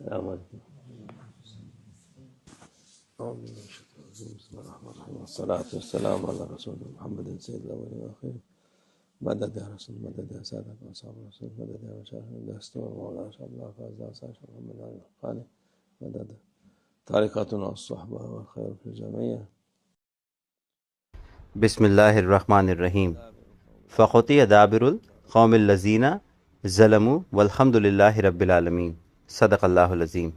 السلام علیکم. بسم اللہ الرحمن الرحیم والصلاة والسلام علی رسول محمد سید الاولین والآخرین. مدد یا رسول، مدد یا سادت واصحاب رسول، مدد یا مشاہد دستور مولا شاہ اللہ فاضل صاحب محمد علی الخانی، مدد طریقتنا الصحبہ والخیر فی الجمعیہ. بسم اللہ الرحمن الرحیم. فقطی دابر القوم الذین ظلموا والحمد للہ رب العالمین. صدق اللہ العظیم.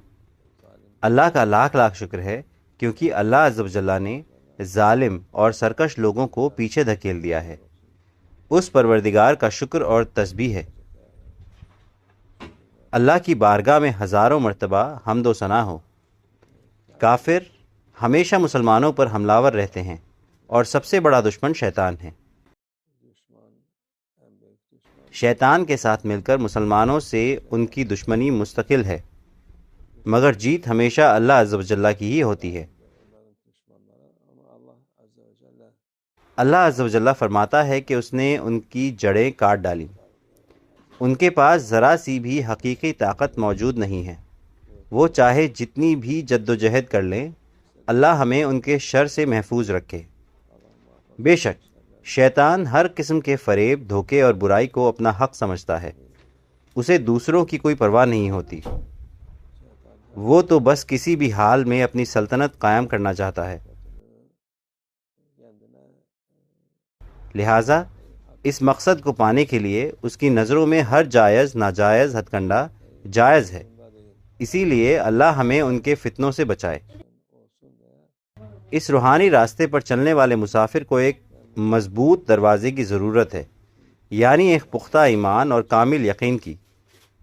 اللہ کا لاکھ لاکھ شکر ہے کیونکہ اللہ عز و جل نے ظالم اور سرکش لوگوں کو پیچھے دھکیل دیا ہے. اس پروردگار کا شکر اور تسبیح ہے. اللہ کی بارگاہ میں ہزاروں مرتبہ حمد و ثنا ہو. کافر ہمیشہ مسلمانوں پر حملہ ور رہتے ہیں اور سب سے بڑا دشمن شیطان ہے. شیطان کے ساتھ مل کر مسلمانوں سے ان کی دشمنی مستقل ہے، مگر جیت ہمیشہ اللہ عز و جل کی ہی ہوتی ہے. اللہ عز و جل فرماتا ہے کہ اس نے ان کی جڑیں کاٹ ڈالیں. ان کے پاس ذرا سی بھی حقیقی طاقت موجود نہیں ہے. وہ چاہے جتنی بھی جد و جہد کر لیں، اللہ ہمیں ان کے شر سے محفوظ رکھے. بے شک شیطان ہر قسم کے فریب، دھوکے اور برائی کو اپنا حق سمجھتا ہے. اسے دوسروں کی کوئی پرواہ نہیں ہوتی. وہ تو بس کسی بھی حال میں اپنی سلطنت قائم کرنا چاہتا ہے. لہٰذا اس مقصد کو پانے کے لیے اس کی نظروں میں ہر جائز ناجائز ہتھ کنڈا جائز ہے. اسی لیے اللہ ہمیں ان کے فتنوں سے بچائے. اس روحانی راستے پر چلنے والے مسافر کو ایک مضبوط دروازے کی ضرورت ہے، یعنی ایک پختہ ایمان اور کامل یقین کی،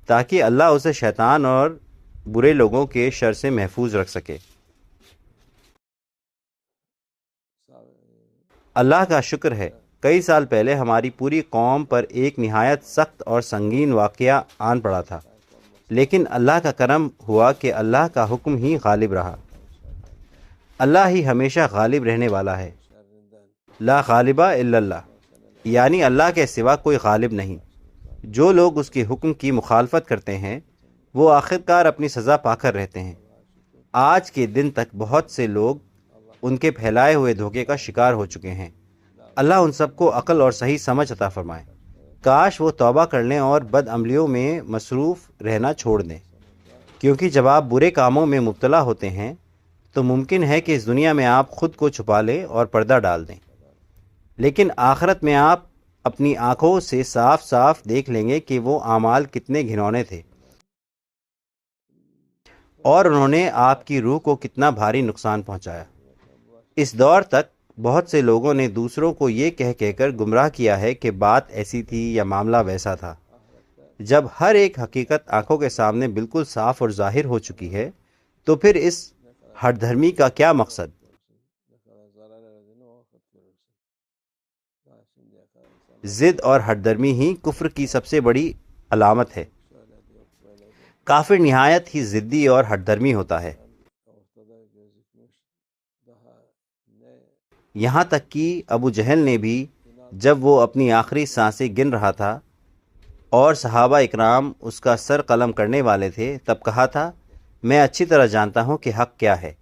تاکہ اللہ اسے شیطان اور برے لوگوں کے شر سے محفوظ رکھ سکے. اللہ کا شکر ہے کئی سال پہلے ہماری پوری قوم پر ایک نہایت سخت اور سنگین واقعہ آن پڑا تھا، لیکن اللہ کا کرم ہوا کہ اللہ کا حکم ہی غالب رہا. اللہ ہی ہمیشہ غالب رہنے والا ہے. لا غالبہ الا اللہ، یعنی اللہ کے سوا کوئی غالب نہیں. جو لوگ اس کے حکم کی مخالفت کرتے ہیں وہ آخرکار اپنی سزا پا کر رہتے ہیں. آج کے دن تک بہت سے لوگ ان کے پھیلائے ہوئے دھوکے کا شکار ہو چکے ہیں. اللہ ان سب کو عقل اور صحیح سمجھ عطا فرمائے. کاش وہ توبہ کر لیں اور بد عملیوں میں مصروف رہنا چھوڑ دیں، کیونکہ جب آپ برے کاموں میں مبتلا ہوتے ہیں تو ممکن ہے کہ اس دنیا میں آپ خود کو چھپا لیں اور پردہ ڈال دیں، لیکن آخرت میں آپ اپنی آنکھوں سے صاف صاف دیکھ لیں گے کہ وہ اعمال کتنے گھنونے تھے اور انہوں نے آپ کی روح کو کتنا بھاری نقصان پہنچایا. اس دور تک بہت سے لوگوں نے دوسروں کو یہ کہہ کر گمراہ کیا ہے کہ بات ایسی تھی یا معاملہ ویسا تھا. جب ہر ایک حقیقت آنکھوں کے سامنے بالکل صاف اور ظاہر ہو چکی ہے تو پھر اس ہٹ دھرمی کا کیا مقصد؟ ضد اور ہٹ درمی ہی کفر کی سب سے بڑی علامت ہے. کافر نہایت ہی ضدی اور ہٹ درمی ہوتا ہے، یہاں تک کہ ابو جہل نے بھی جب وہ اپنی آخری سانسیں گن رہا تھا اور صحابہ اکرام اس کا سر قلم کرنے والے تھے، تب کہا تھا میں اچھی طرح جانتا ہوں کہ حق کیا ہے،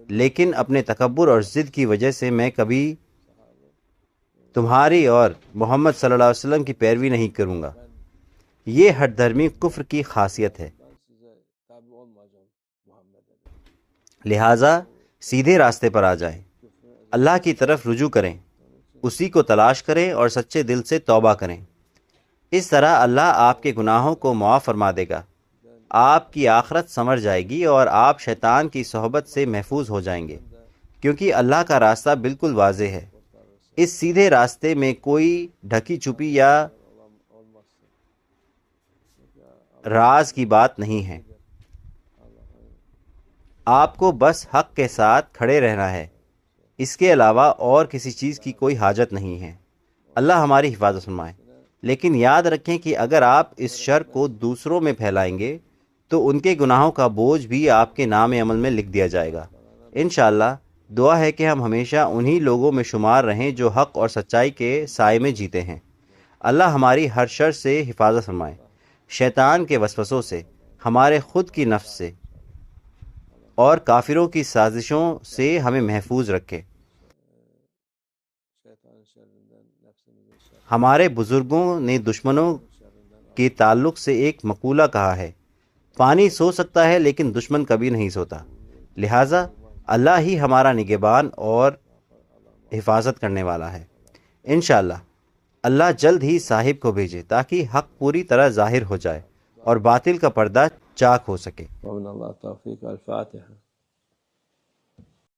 لیکن اپنے تکبر اور ضد کی وجہ سے میں کبھی تمہاری اور محمد صلی اللہ علیہ وسلم کی پیروی نہیں کروں گا. یہ ہٹ دھرمی کفر کی خاصیت ہے. لہٰذا سیدھے راستے پر آ جائیں، اللہ کی طرف رجوع کریں، اسی کو تلاش کریں اور سچے دل سے توبہ کریں. اس طرح اللہ آپ کے گناہوں کو معاف فرما دے گا، آپ کی آخرت سنور جائے گی اور آپ شیطان کی صحبت سے محفوظ ہو جائیں گے، کیونکہ اللہ کا راستہ بالکل واضح ہے. اس سیدھے راستے میں کوئی ڈھکی چھپی یا راز کی بات نہیں ہے. آپ کو بس حق کے ساتھ کھڑے رہنا ہے، اس کے علاوہ اور کسی چیز کی کوئی حاجت نہیں ہے. اللہ ہماری حفاظت فرمائے. لیکن یاد رکھیں کہ اگر آپ اس شر کو دوسروں میں پھیلائیں گے تو ان کے گناہوں کا بوجھ بھی آپ کے نام عمل میں لکھ دیا جائے گا. انشاءاللہ دعا ہے کہ ہم ہمیشہ انہی لوگوں میں شمار رہیں جو حق اور سچائی کے سائے میں جیتے ہیں. اللہ ہماری ہر شر سے حفاظت فرمائے، شیطان کے وسوسوں سے، ہمارے خود کی نفس سے اور کافروں کی سازشوں سے ہمیں محفوظ رکھے۔ ہمارے بزرگوں نے دشمنوں کے تعلق سے ایک مقولہ کہا ہے، پانی سو سکتا ہے لیکن دشمن کبھی نہیں سوتا، لہٰذا اللہ ہی ہمارا نگہبان اور حفاظت کرنے والا ہے۔ انشاءاللہ اللہ جلد ہی صاحب کو بھیجے تاکہ حق پوری طرح ظاہر ہو جائے اور باطل کا پردہ چاک ہو سکے۔ ومن اللہ توفیق۔ الفاتحہ۔